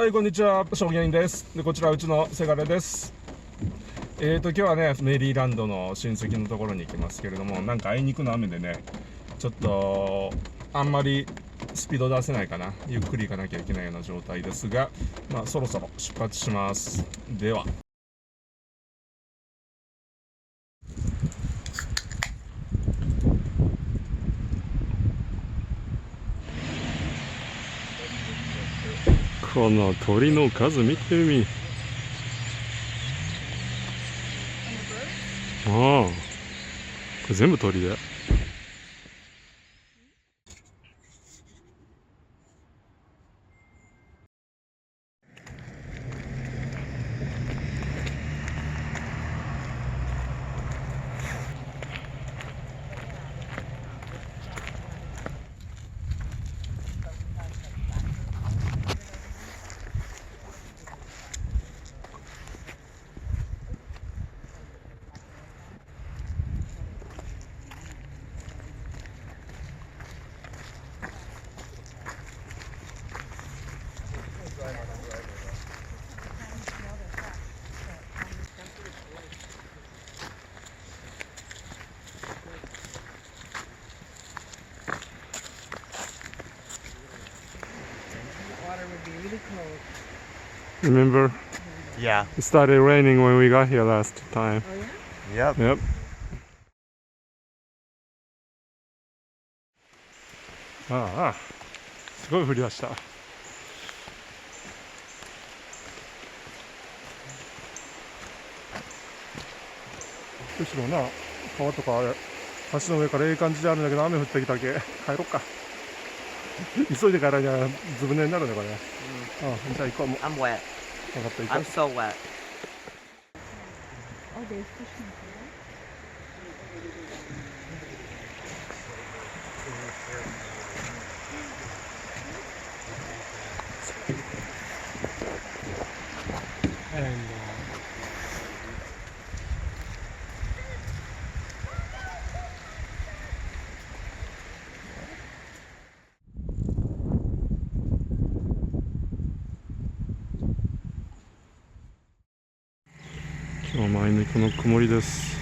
はい、こんにちは、証言です。で、こちらうちのせがれです。今日はね、メリーランドの親戚のところに行きますけれども、なんかあいにくの雨でね、ちょっとあんまりスピード出せないかな、ゆっくり行かなきゃいけないような状態ですが、まあそろそろ出発します。では。この鳥の数見てみ。ああ、これ全部鳥だよ。Remember? Yeah. It started raining when we got here last time. Oh yeah? Yep. ああ、すごい降りました。後ろな、川とか橋の上からいい感じであるんだけど、雨降ってきたけ帰ろっか。急いで帰らにはずぶ濡れになるねこれ。じゃあ行こう。もう I'm wet. 分かった、行こう。 I'm so wet. Oh, there's fish in there. And, 今日は前にこの曇りです。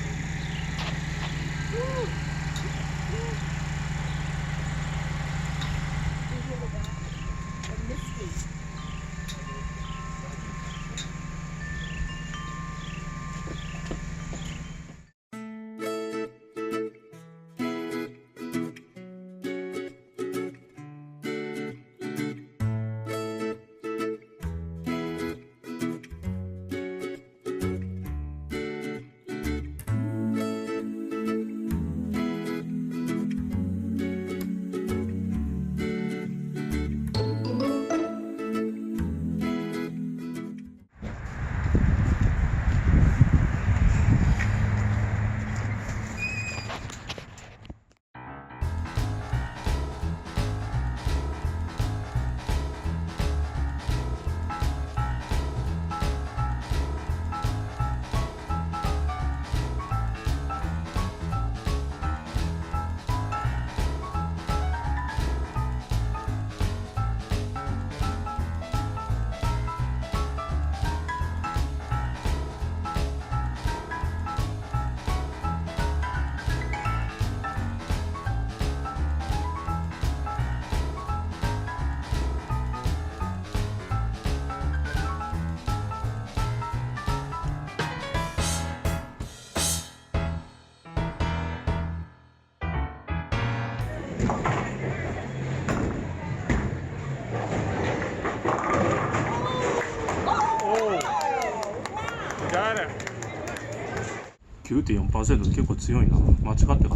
9.4% って結構強いな。間違って買ったかな。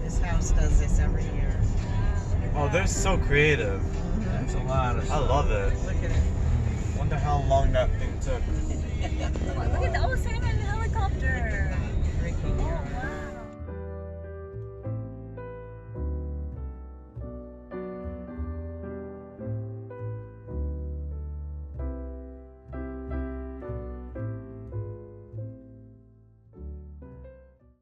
This house does this every year. Oh, they're so creative. There's a lot of I love it. Look at it. Wonder how long that thing took. Look at the, oh, Santa in the helicopter.